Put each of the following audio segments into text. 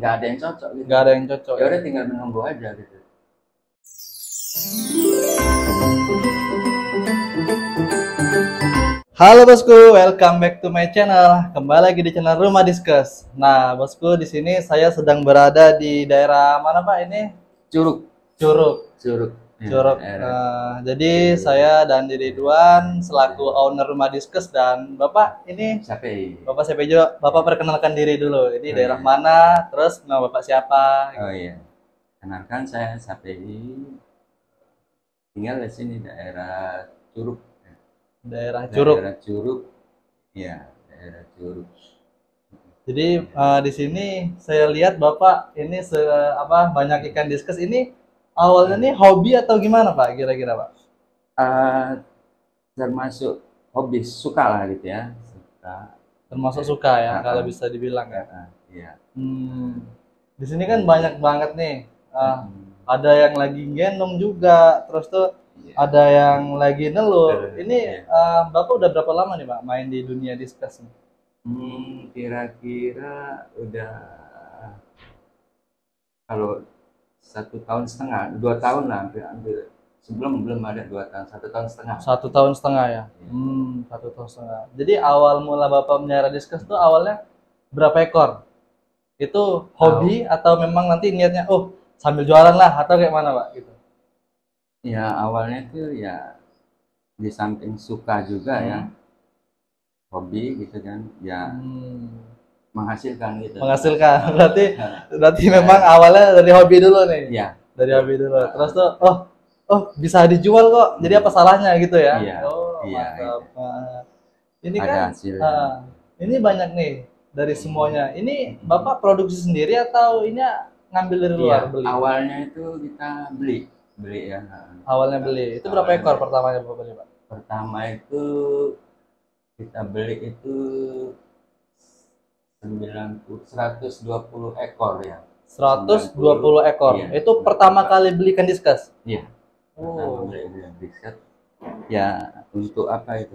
nggak ada yang cocok gitu. Nggak ada yang cocok. Ya udah tinggal menunggu aja gitu. Halo bosku, welcome back to my channel. Kembali lagi di channel Rumah Discuss. Nah, bosku, di sini saya sedang berada di daerah mana Pak ini? Curug. Curug. Curug. Curug. Jadi saya dan Dede Duan selaku owner Rumah Discuss dan Bapak ini Sapi. Bapak siapa juga? Bapak perkenalkan diri dulu. Ini daerah iya. mana? Terus nama Bapak siapa? Oh iya. Kenalkan saya Sapi. Tinggal di sini daerah Curug. Daerah Curug. Daerah Curug. Iya, daerah Curug. Jadi di sini saya lihat Bapak ini banyak ikan diskus ini awalnya nih hobi atau gimana Pak kira-kira Pak? Termasuk hobi, suka lah gitu ya. Suka. Termasuk suka ya kalau bisa dibilang ya. Iya. Di sini kan banyak banget nih. Ada yang lagi gendong juga, terus tuh ada yang lagi nelur. Ini Bapak udah berapa lama nih Pak main di dunia diskus nih? Kira-kira udah kalau 1,5 tahun, 2 tahun lah, hampir sebelum belum ada 2 tahun, 1,5 tahun. 1 tahun setengah ya. 1 tahun setengah. Jadi awal mula Bapak melihara diskus tuh awalnya berapa ekor? Itu hobi atau memang nanti niatnya sambil jualan lah atau kayak mana Pak gitu? Ya awalnya tuh ya di samping suka juga ya, hobi gitu kan, ya menghasilkan gitu. Menghasilkan, berarti memang awalnya dari hobi dulu nih. Iya. Dari hobi dulu. Terus tuh bisa dijual kok. Jadi apa salahnya gitu ya? Iya. Mantap. Ini ada kan hasilnya. ini banyak nih dari semuanya. Ini Bapak produksi sendiri atau ini ngambil dari luar beli? Awalnya itu kita beli ya. Awalnya beli. Itu berapa ekor pertamanya Bapak beli Pak? Pertama itu kita beli itu 120 ekor ya. 120 ekor. Iya. Itu pertama kali beli ikan diskus? Iya. Pertama beli ikan diskus. Ya untuk apa itu?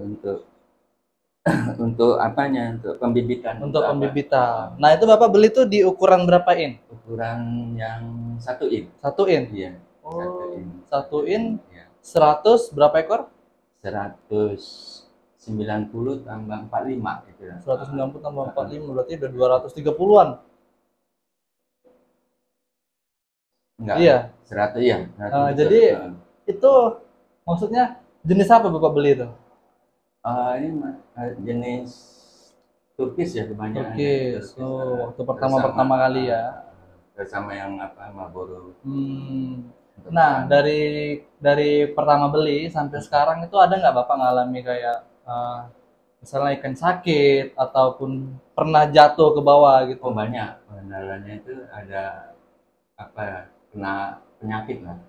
Untuk apanya? Untuk pembibitan. Untuk pembibitan. Nah itu Bapak beli tuh di ukuran berapa in? Ukuran yang 1 in. 1 in? Iya. 1 in. Iya. 100 berapa ekor? 190 tambah 45 gitu ya. 190 tambah 45 berarti udah 230-an. Enggak. Iya. 100 ya. Jadi itu maksudnya jenis apa Bapak beli itu? Ini jenis Turkis ya kebanyakan. Turkis. Waktu pertama kali ya. Bersama yang Marlboro. Nah, dari pertama beli sampai sekarang itu ada nggak Bapak ngalami kayak misalnya ikan sakit ataupun pernah jatuh ke bawah gitu? Banyak. Kendalanya itu ada kena penyakit lah.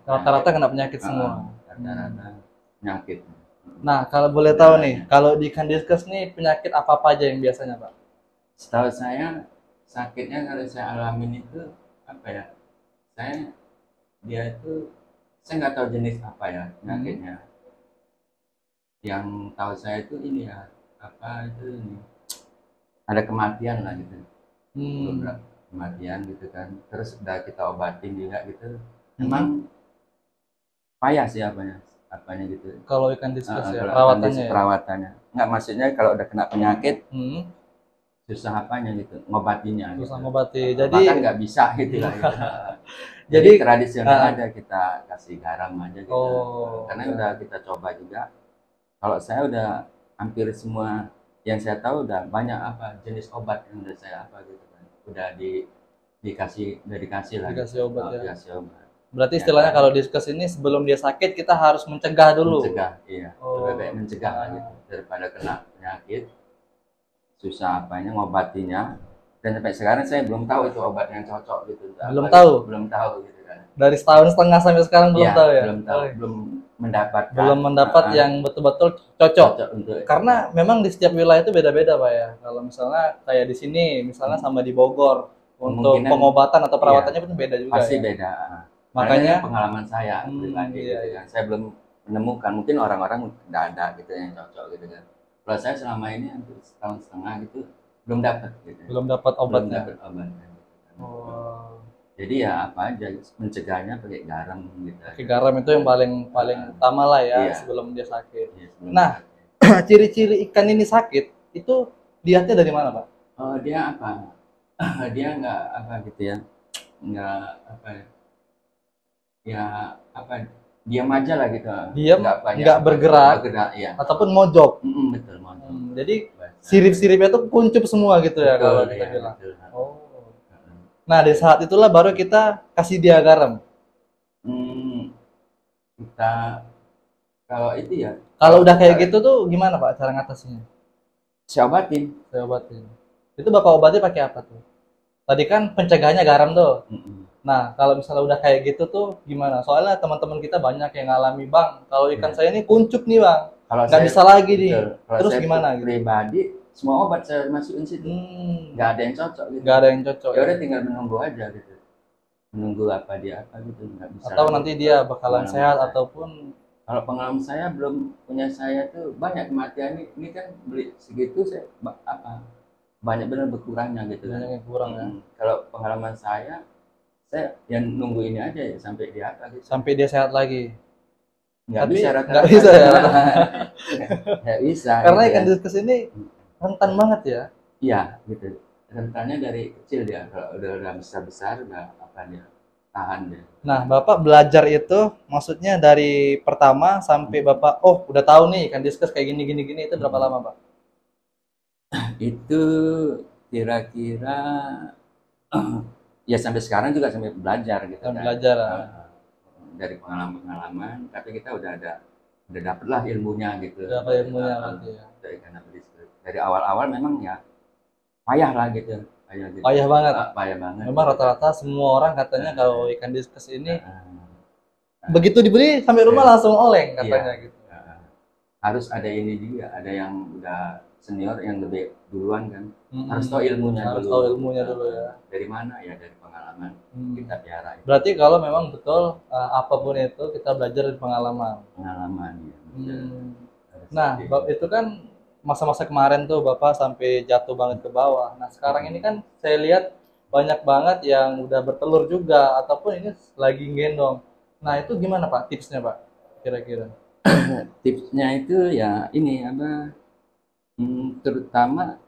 Rata-rata kena penyakit semua. Rata-rata penyakit. Nah, kalau boleh tahu nih, kalau di ikan diskus nih penyakit apa aja yang biasanya Pak? Setahu saya sakitnya kalau saya alamin itu dia itu saya nggak tahu jenis apa ya penyakitnya. Yang tahu saya itu ini ya ada kematian lah gitu. Beberapa kematian gitu kan. Terus udah kita obatin juga gitu. Memang payah sih apanya gitu. Kalau ikan diskus ya perawatannya. Perawatannya. Nggak, maksudnya kalau udah kena penyakit susah gitu ngobatinya. Susah ngobati. Jadi bahkan nggak bisa gitu lah. Gitu. Jadi tradisional aja kita kasih garam aja gitu. Karena udah kita coba juga. Kalau saya udah hampir semua yang saya tahu udah banyak jenis obat yang udah saya gitu kan. Udah dikasih lah. Dikasih obat ya. Dikasih obat. Berarti istilahnya kalau diskus ini sebelum dia sakit kita harus mencegah dulu. Mencegah, iya. Lebih baik mencegah gitu daripada kena penyakit. Susah ngobatinya. Dan sampai sekarang saya belum tahu itu obat yang cocok gitu. Belum tahu gitu kan. Dari setahun setengah sampai sekarang belum tahu ya. Belum tahu, belum mendapat yang betul-betul cocok untuk karena memang di setiap wilayah itu beda-beda Pak ya. Kalau misalnya kayak di sini misalnya sama di Bogor untuk pengobatan atau perawatannya pun beda juga. Pasti ya? Beda. Makanya pengalaman saya pribadi gitu kan. Saya belum menemukan, mungkin orang-orang udah ada gitu yang cocok gitu kan. Kalau saya selama ini hampir 1,5 tahun gitu belum dapat gitu. Belum dapat obatnya. Jadi ya apa aja mencegahnya pakai garam gitu. Pakai garam itu yang paling utama lah ya, Iya. sebelum dia sakit. Iya, sebelum Nah, sakit. ciri-ciri ikan ini sakit itu lihatnya dari mana, Pak? Oh, dia apa? Dia nggak apa gitu ya, nggak apa ya, ya apa, diam aja lah gitu. Diam, banyak nggak bergerak, ya. ataupun mojok. Betul, mantap. Jadi sirip-siripnya tuh kuncup semua gitu ya, Betul, kalau kita iya, bilang. betul. Oh. Nah, di saat itulah baru kita kasih dia garam. Hmm, kita kalau itu ya, Kalau udah kayak gitu tuh gimana, Pak, cara ngatasinnya? saya obatin. Saya obatin. Itu Bapak obati pakai apa tuh? Tadi kan pencegahannya garam tuh. Nah, kalau misalnya udah kayak gitu tuh gimana? Soalnya teman-teman kita banyak yang ngalami, Bang. Kalau ikan saya ini kuncup nih, Bang. Kalau Nggak bisa lagi nih. Kalau Terus saya gimana gitu? pribadi, semua obat saya masukin situ. Nggak ada yang cocok gitu. Nggak ada yang cocok. Ya udah tinggal menunggu aja gitu. Menunggu apa dia apa gitu, nggak bisa. Atau nanti dia bakalan sehat ataupun kalau pengalaman saya belum punya, saya tuh banyak kematian ini kan beli segitu saya apa banyak benar berkurangnya gitu kan. banyak yang kurang ya. Kalau pengalaman saya yang nunggu ini aja ya sampai dia apa gitu. Sampai dia sehat lagi. Nggak Tapi bisa nggak bisa ya. Nggak bisa. Karena gitu ikan ya. diskus ini rentan banget ya. Iya gitu. Rentannya dari kecil dia, kalau udah besar udah apa dia tahan dia. Nah, Bapak belajar itu maksudnya dari pertama sampai Bapak udah tahu nih ikan diskus kayak gini itu berapa lama, Pak? Itu kira-kira ya sampai sekarang juga sampai belajar gitu kan. Belajar. Dari pengalaman, tapi kita udah dapet lah ilmunya gitu. Dapat ilmunya berarti ya. Dari awal-awal memang ya payah lah gitu. Payah banget. Payah banget. Memang rata-rata semua orang katanya kalau ikan diskus ini begitu dibeli sampai rumah langsung oleng katanya gitu. Harus ada ini juga, ada yang udah senior yang lebih duluan kan. Harus tahu ilmunya harus dulu. tahu ilmunya dulu ya. Dari mana ya, dari pengalaman kita piara. Berarti kalau memang betul apapun itu kita belajar dari pengalaman. Pengalaman ya. Nah, itu kan masa-masa kemarin tuh Bapak sampai jatuh banget ke bawah. Nah, sekarang ini kan saya lihat banyak banget yang udah bertelur juga ataupun ini lagi gendong. Nah, itu gimana Pak tipsnya Pak? Kira-kira? Tipsnya itu ya ini apa? Terutama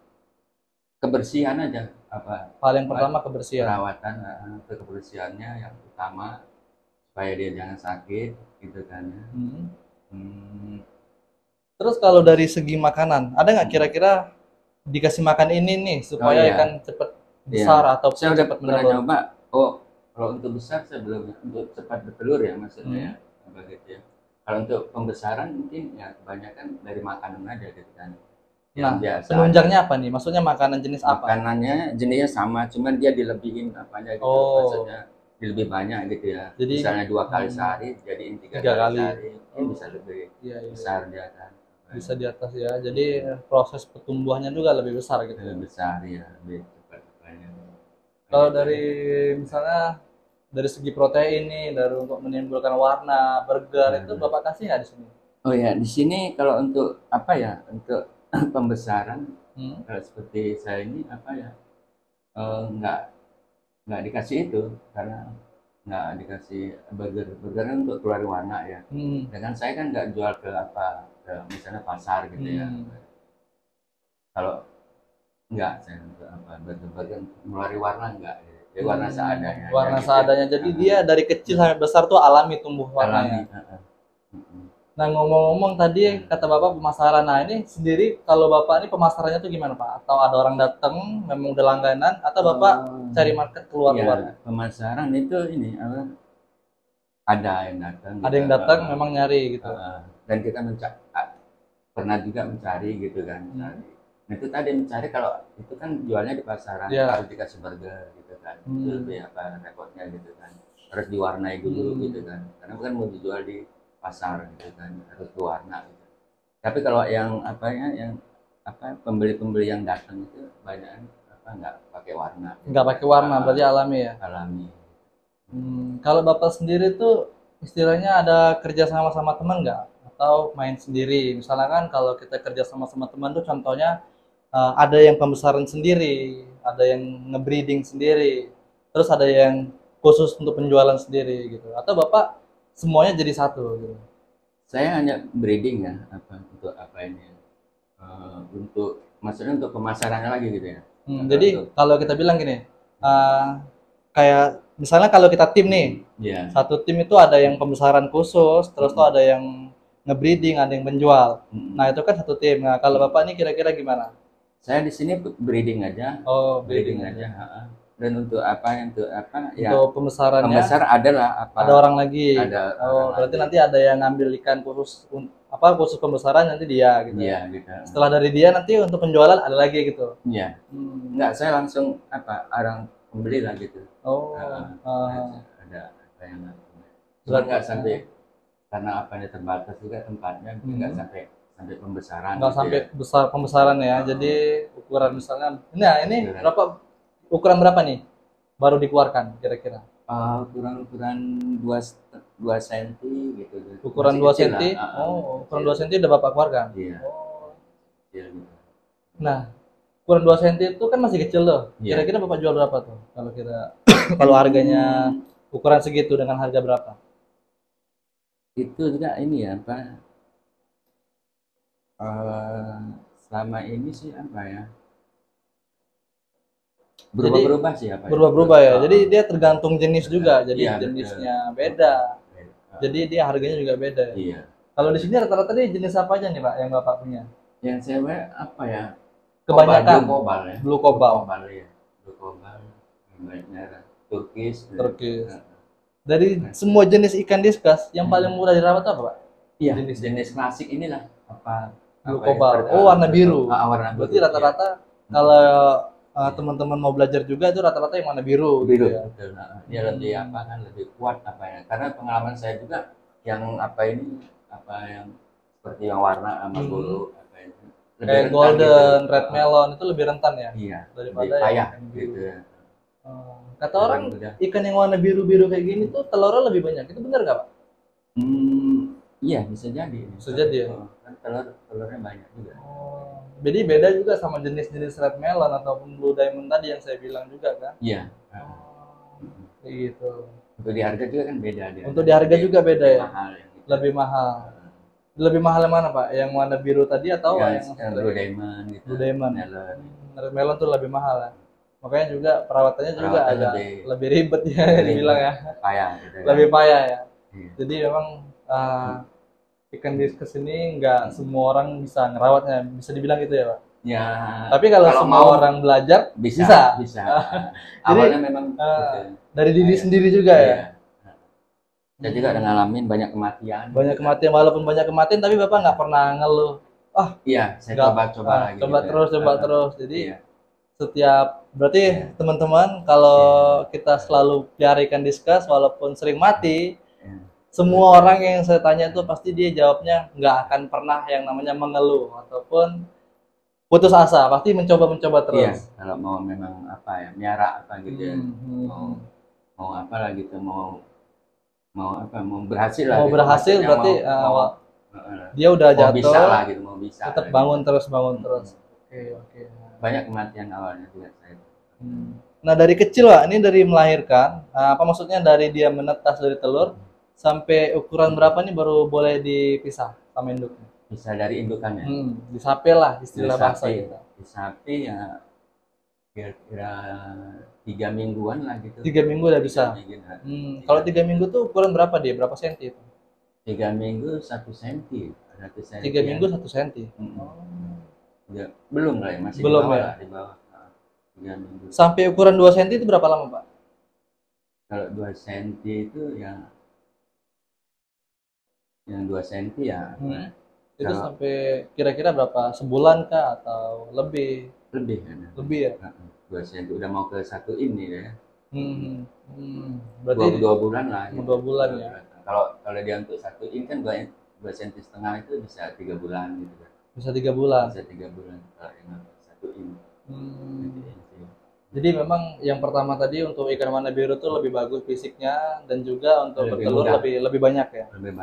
kebersihan aja apa? Paling pertama kebersihan. Perawatan kebersihannya yang utama supaya dia jangan sakit gitu kan ya. Terus kalau dari segi makanan, ada nggak kira-kira dikasih makan ini nih supaya ikan cepat besar atau saya udah cepat pernah menelur? coba. Kalau untuk besar saya belum, untuk cepat bertelur ya maksudnya begitu ya. Kalau untuk pembesaran mungkin ya kebanyakan dari makanan aja gitu kan. Nah, penunjangnya apa nih? Maksudnya makanan jenis apa? Makanannya jenisnya sama, cuman dia dilebihin apanya gitu. Maksudnya lebih banyak gitu ya. Jadi, misalnya 2 kali sehari jadiin 3 kali sehari. Ini bisa lebih besar dia kan. Bisa di atas ya. Jadi proses pertumbuhannya juga lebih besar gitu. Lebih besar ya, lebih cepat. Kalau dari misalnya dari segi protein nih, dari untuk menimbulkan warna burger itu Bapak kasih nggak di sini? Oh ya, di sini kalau untuk apa ya, untuk pembesaran kalau seperti saya ini apa ya, nggak dikasih itu karena nggak dikasih burger kan untuk keluar warna ya. Dengan saya kan nggak jual ke apa, ke misalnya pasar gitu ya. Kalau nggak, saya untuk apa burger ngeluarin warna nggak. Ya, warna seadanya. Warna seadanya. Jadi dia dari kecil sampai besar tuh alami tumbuh warnanya. Nah, ngomong-ngomong tadi kata Bapak pemasaran. Nah, ini sendiri kalau Bapak ini pemasarannya tuh gimana Pak? Atau ada orang datang memang udah langganan atau Bapak cari market keluar-luar? Ya, pemasaran itu ini apa? Ada yang datang. Ada yang datang memang nyari gitu. Dan kita pernah juga mencari gitu kan. Nah, itu tadi mencari, kalau itu kan jualnya di pasaran harus dikasih burger gitu kan. Itu lebih apa repotnya gitu kan. Harus diwarnai dulu gitu kan. Karena bukan mau dijual di pasar gitu kan, harus berwarna gitu. Tapi kalau yang pembeli-pembeli yang datang itu banyak nggak pakai warna. Nggak pakai warna, berarti alami ya? Alami. Kalau Bapak sendiri tuh istilahnya ada kerja sama teman nggak? Atau main sendiri? Misalnya kan kalau kita kerja sama teman tuh contohnya ada yang pembesaran sendiri, ada yang ngebreeding sendiri, terus ada yang khusus untuk penjualan sendiri gitu, atau Bapak semuanya jadi satu gitu? Saya hanya breeding ya, untuk apa ini, untuk maksudnya untuk pemasarannya lagi gitu ya. Jadi kalau kita bilang gini, kayak misalnya kalau kita tim nih, satu tim itu ada yang pembesaran khusus, terus tuh ada yang ngebreeding, ada yang menjual. Nah itu kan satu tim. Nah kalau Bapak ini kira-kira gimana? Saya di sini breeding aja. Oh, breeding aja. Dan untuk apa ya, untuk pembesarannya pembesar adalah ada orang lagi. Ada berarti nanti ada yang ngambil ikan khusus khusus pembesaran, nanti dia gitu. Iya, gitu. Setelah dari dia nanti untuk penjualan ada lagi gitu. Iya. Enggak, saya langsung orang pembeli lah gitu. Ada apa yang enggak sampai, karena apanya terbatas juga tempatnya, enggak sampai pembesaran. Enggak gitu sampai ya. Besar pembesaran ya. Jadi ukuran misalnya, ini berapa, ukuran berapa nih baru dikeluarkan kira-kira? Ukuran 2 cm gitu. Ukuran 2 cm? Ukuran 2 cm udah Bapak keluarkan? Iya. Iya gitu. Nah, ukuran 2 cm itu kan masih kecil loh. Kira-kira Bapak jual berapa tuh? Kalau kalau harganya ukuran segitu dengan harga berapa? Itu juga ini ya, selama ini sih berubah-berubah sih berubah-berubah ya. Jadi dia tergantung jenis juga. Jadi jenisnya beda. Jadi dia harganya juga beda. Iya. Kalau di sini rata-rata nih jenis apa aja nih Pak yang Bapak punya? Yang saya kebanyakan blue cobalt ya. Blue cobalt, banyak Turkish. Dari semua jenis ikan diskus yang paling mudah dirawat apa Pak? Iya, jenis klasik inilah blue cobalt. Warna biru. Berarti rata-rata kalau teman-teman mau belajar juga itu rata-rata yang warna biru. Gitu ya. Dia lebih lebih kuat karena pengalaman saya juga yang yang seperti yang warna sama bulu kayak golden, red melon itu lebih rentan ya? Iya, daripada payah gitu ya. Kata orang ikan yang warna biru-biru kayak gini tuh telurnya lebih banyak. Itu benar nggak Pak? Iya, bisa jadi. Bisa jadi ya. Kan telurnya banyak juga. Jadi beda juga sama jenis-jenis red melon ataupun blue diamond tadi yang saya bilang juga kan? Iya. Gitu. Untuk di harga juga kan beda dia. Untuk di harga juga beda ya. Lebih mahal. Mahal. Lebih mahal yang mana Pak? Yang warna biru tadi atau yang blue diamond gitu. Blue diamond. Red melon tuh lebih mahal ya. Makanya juga perawatannya juga agak lebih ribet ya dibilang ya. Payah gitu ya. Lebih payah ya. Jadi memang ikan diskus ini nggak semua orang bisa ngerawatnya, bisa dibilang gitu ya Pak? Ya. Tapi kalau semua orang belajar bisa. Awalnya memang dari diri sendiri juga ya. Saya juga udah ngalamin banyak kematian. Walaupun banyak kematian tapi Bapak nggak pernah ngeluh. Iya, saya coba lagi. Coba terus. Jadi setiap berarti teman-teman kalau kita selalu pelihara ikan diskus walaupun sering mati, semua orang yang saya tanya itu pasti dia jawabnya nggak akan pernah yang namanya mengeluh ataupun putus asa, pasti mencoba terus. Iya, kalau mau memang miara gitu ya. Mau gitu, mau berhasil lah. Mau berhasil berarti dia udah jatuh. Mau bisa. Tetap bangun terus. Oke. Banyak kematian awalnya juga saya. Nah dari kecil Pak, ini dari melahirkan, maksudnya dari dia menetas dari telur sampai ukuran berapa nih baru boleh dipisah sama induknya? Bisa dari indukannya. Disapi lah istilah bahasa kita. Disapi ya kira-kira 3 mingguan lah gitu. 3 minggu udah bisa. Kalau 3 minggu tuh ukuran berapa dia? Berapa senti itu? 3 minggu 1 senti. 3 minggu 1 senti. Ya, belum lah ya, masih belum di bawah. 3 minggu. Sampai ukuran 2 senti itu berapa lama Pak? Kalau 2 senti itu yang 2 senti ya. Itu sampai kira-kira berapa? Sebulan kah atau lebih? Lebih ya. 2 senti udah mau ke 1 ini ya. Berarti 2 bulan lah. 2 bulan ya. Kalau dia untuk 1 in kan 2 senti setengah itu bisa 3 bulan gitu kan. Bisa 3 bulan. Bisa 3 bulan kalau yang 1 in. Jadi memang yang pertama tadi untuk ikan warna biru tuh lebih bagus fisiknya dan juga untuk bertelur lebih banyak ya. Lebih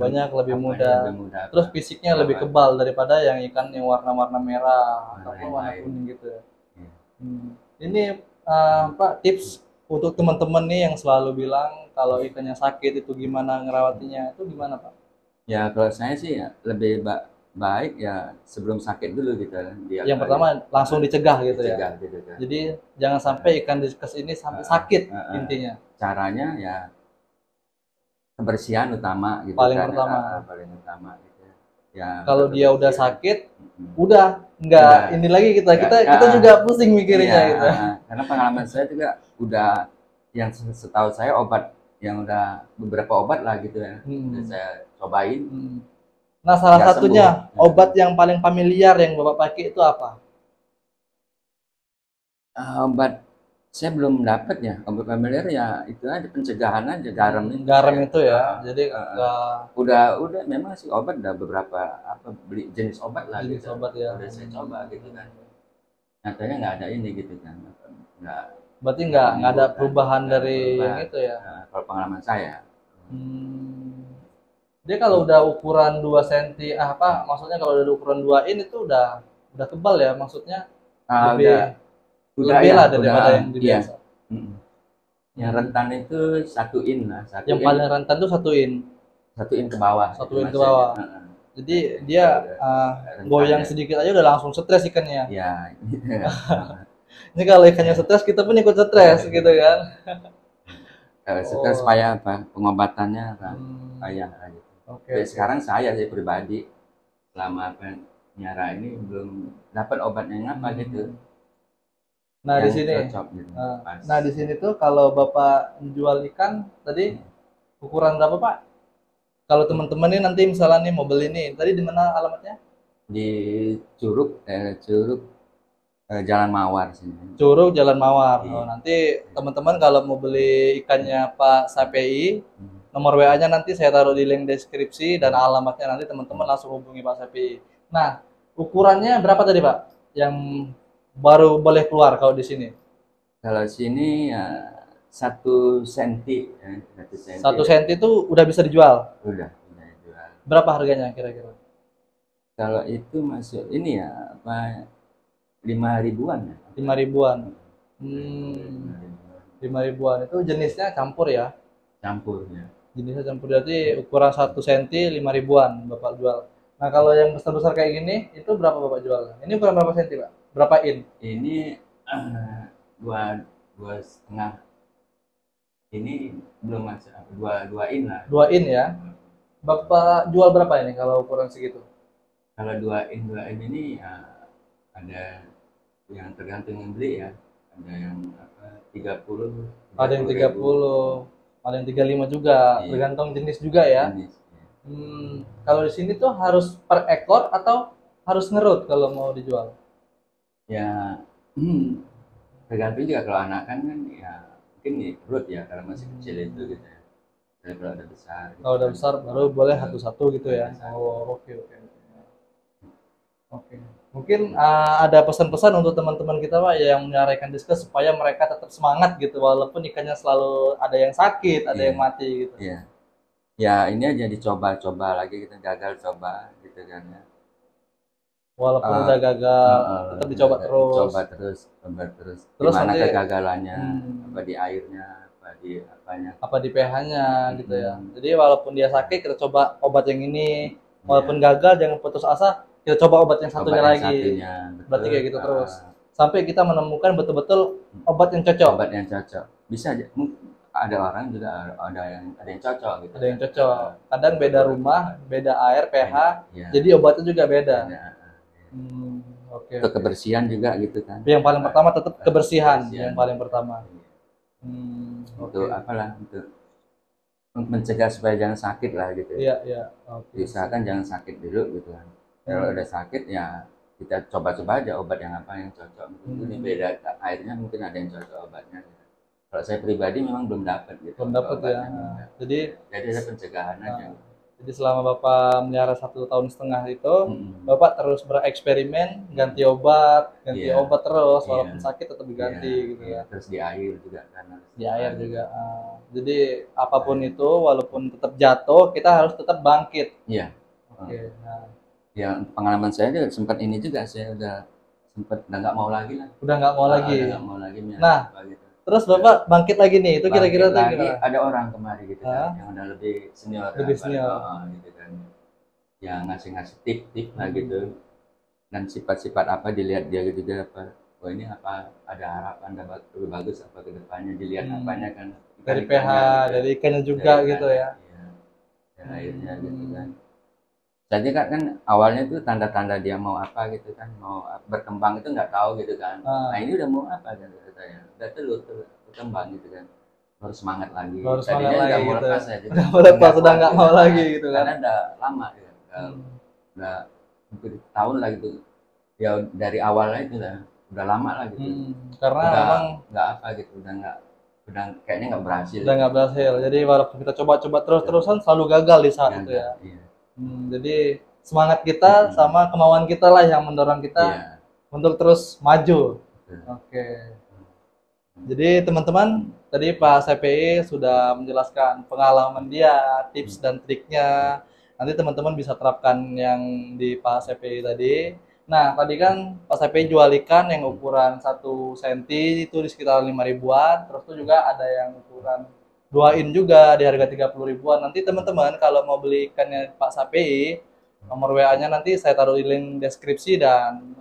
banyak, lebih mudah. Terus fisiknya lebih kebal daripada yang ikan yang warna-warna merah ataupun warna kuning gitu ya. Ini Pak tips untuk teman-teman nih yang selalu bilang kalau ikannya sakit itu gimana ngerawatinya, itu gimana Pak? Ya kalau saya sih ya, lebih baik ya sebelum sakit dulu gitu kan. Dia Yang pertama langsung dicegah gitu ya. dicegah gitu kan. Jadi jangan sampai ikan diskus ini sampai sakit intinya. Caranya ya kebersihan utama gitu Paling kan. pertama. Paling utama gitu. Ya kalau dia udah sakit, mm-mm. udah nggak ini lagi kita juga pusing mikirnya iya, gitu. Karena pengalaman saya juga udah yang setahu saya obat yang udah beberapa obat lah gitu ya. Udah saya cobain. Nah, salah Nggak satunya sembuh. obat yang paling familiar yang Bapak pakai itu apa? Obat saya belum dapat ya, obat familiar ya itu aja pencegahan aja garam itu. Garam itu ya. Jadi udah memang sih obat udah beberapa beli jenis obat lah jenis gitu. obat ya. Udah saya coba gitu kan. Nyatanya nggak ada ini gitu kan. Nggak. Berarti nggak ada perubahan dari yang itu ya. Kalau pengalaman saya. Dia kalau udah ukuran 2 cm maksudnya kalau udah ukuran 2 in itu udah tebal ya, maksudnya lebih lah daripada yang biasa. Yang rentan itu 1 in lah. Yang paling rentan itu 1 in. 1 in ke bawah. 1 in ke bawah. Jadi dia goyang sedikit aja udah langsung stres ikannya. Iya. Ini kalau ikannya stres kita pun ikut stres gitu kan. Kalau stres supaya apa? Pengobatannya apa? Kayak gitu. Okay. Sekarang saya pribadi selama penyiara ini belum dapat obatnya yang apa gitu. Nah di sini, gitu, nah di sini tuh kalau Bapak jual ikan tadi ukuran berapa Pak? Kalau teman-teman nih nanti misalnya nih mau beli nih, tadi di mana alamatnya? Di Curug Jalan Mawar sini. Curug Jalan Mawar. Oh, nanti teman-teman kalau mau beli ikannya Pak Sapei, nomor WA-nya nanti saya taruh di link deskripsi dan alamatnya nanti teman-teman langsung hubungi Pak Sapei. Nah, ukurannya berapa tadi Pak? Yang baru boleh keluar kalau di sini? Kalau sini ya 1 senti. 1 senti itu udah bisa dijual? Udah dijual. Berapa harganya kira-kira? Kalau itu masuk ini ya apa 5.000-an ya? 5.000-an. 5.000-an itu jenisnya campur ya? Campur ya. Jenisnya campur, berarti ukuran 1 cm 5.000-an Bapak jual. Nah kalau yang besar-besar kayak gini itu berapa Bapak jual? Ini ukuran berapa senti Pak? Berapa in? Ini 2,5. Ini belum masuk 2 in lah. 2 in ya. Bapak jual berapa ini kalau ukuran segitu? Kalau 2 in ini ya ada yang tergantung yang beli ya. Ada yang 30. Ada yang 30, ada yang 35 juga, tergantung jenis juga ya. Jenis, ya. Kalau di sini tuh harus per ekor atau harus ngerut kalau mau dijual? Ya, tergantung juga. Kalau anak kan ya mungkin ngerut ya karena masih kecil itu gitu ya. Tapi kalau udah besar. Kalau udah besar baru boleh satu-satu gitu ya. Oh, oke. Mungkin ada pesan-pesan untuk teman-teman kita Pak yang melihara ikan diskus supaya mereka tetap semangat gitu walaupun ikannya selalu ada yang sakit, ada yang mati gitu. Iya. Ya ini aja dicoba-coba lagi, kita gagal coba gitu kan ya. Walaupun udah gagal tetap dicoba terus. Coba terus. Terus mana kegagalannya? Apa di airnya, apa di apanya? Apa di pH-nya gitu ya. Jadi walaupun dia sakit kita coba obat yang ini, walaupun gagal jangan putus asa. Kita coba obat yang satunya lagi. Berarti kayak gitu terus. Sampai kita menemukan betul-betul obat yang cocok. Obat yang cocok. Bisa aja. Ada orang juga ada yang cocok gitu. Ada yang cocok. Kadang beda rumah, beda air, pH. Jadi obatnya juga beda. Untuk kebersihan juga gitu kan. Yang paling pertama tetap kebersihan. Yang paling pertama. Untuk apalah untuk mencegah supaya jangan sakit lah gitu. Iya. Usahakan jangan sakit dulu gitu kan. Kalau udah sakit ya kita coba-coba aja obat yang apa yang cocok. Mungkin beda airnya, mungkin ada yang cocok obatnya. Kalau saya pribadi memang belum dapat gitu. Belum dapat ya. Jadi ada pencegahan aja. Jadi selama Bapak melihara 1,5 tahun itu, Bapak terus bereksperimen, ganti obat terus, walaupun sakit tetap diganti gitu ya. Terus di air juga kan. Di air juga. Jadi apapun itu, walaupun tetap jatuh, kita harus tetap bangkit. Iya. Oke. Ya pengalaman saya juga sempat ini juga, saya udah nggak mau lagi lah. Udah nggak mau lagi. Nggak mau lagi. Nah, Terus Bapak bangkit lagi nih, itu kira-kira tuh lagi gimana? ada orang kemari gitu kan, yang udah lebih senior, Lebih senior. gitu kan, yang ngasih tip-tip lah gitu, dan sifat-sifat apa dilihat dia gitu juga apa, oh ini apa ada harapan dapat lebih bagus apa ke depannya, dilihat apanya kan, Dari PH, ikan-ikannya gitu, dari ikannya juga dari gitu ikannya, ya. iya, dan airnya gitu kan. Jadi kan awalnya itu tanda-tanda dia mau apa gitu kan, mau berkembang itu nggak tahu gitu kan. Nah ini udah mau apa kan katanya, udah telur berkembang gitu kan, harus semangat lagi. Baru semangat Tadinya lagi nggak mau gitu. lepas ya, Udah mau lepas, udah nggak mau lagi gitu kan. karena udah lama ya, udah hampir tahun lah gitu. Ya dari awalnya itu udah lama lah gitu. Karena udah memang nggak apa gitu, udah kayaknya nggak berhasil. Udah nggak berhasil. Jadi walaupun kita coba-coba terus-terusan selalu gagal di saat itu ya. Iya. Jadi semangat kita sama kemauan kita lah yang mendorong kita untuk terus maju. Oke. Jadi teman-teman, tadi Pak CPI sudah menjelaskan pengalaman dia, tips dan triknya. Nanti teman-teman bisa terapkan yang di Pak CPI tadi. Nah, tadi kan Pak CPI jual ikan yang ukuran 1 cm itu di sekitar 5 ribuan. Terus itu juga ada yang ukuran 2 in juga di harga 30 ribuan. Nanti teman-teman kalau mau beli ikannya Pak CPI, nomor WA-nya nanti saya taruh di link deskripsi dan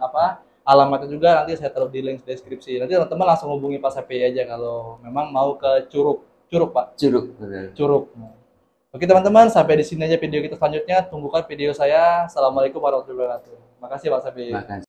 alamatnya juga nanti saya taruh di link deskripsi. Nanti teman-teman langsung hubungi Pak CPI aja kalau memang mau ke Curug. Curug, Pak. Curug. Oke teman-teman, sampai di sini aja video kita selanjutnya. Tunggukan video saya. Assalamualaikum warahmatullahi wabarakatuh. Makasih Pak CPI.